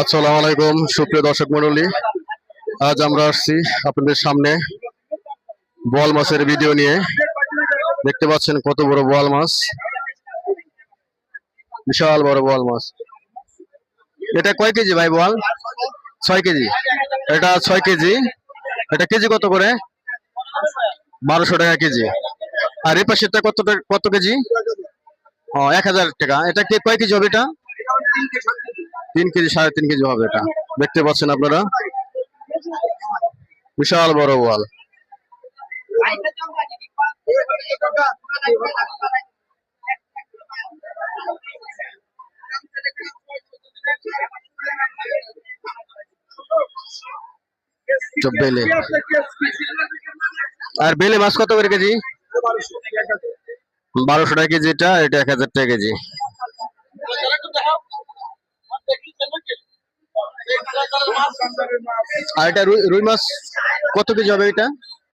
আসসালামু আলাইকুম সুপ্রিয় দর্শক মণ্ডলী, আজ আমরা আসছি আপনাদের সামনে বোয়াল মাছের ভিডিও নিয়ে। দেখতে পাচ্ছেন কত বড় বোয়াল মাছ, বিশাল বড় বোয়াল মাছ। এটা কয় কেজি ভাই বোয়াল? 6 কেজি। এটা 6 কেজি। এটা কেজি কত করে? 1200 টাকা কেজি। আর এই পাশেরটা কত কেজি? ও 1000 টাকা। এটা কয় কেজি হবে? এটা 3 কেজি, 3.5 কেজি হবে। এটা দেখতে পাচ্ছেন আপনারা, বিশাল বড় বোয়াল। বেলে আর বেলে মাছ কত করে কেজি? 1200 টাকা কেজি। এটা 1000 টাকা কেজি। আর এটা রুই মাছ কত কেজি হবে? এটা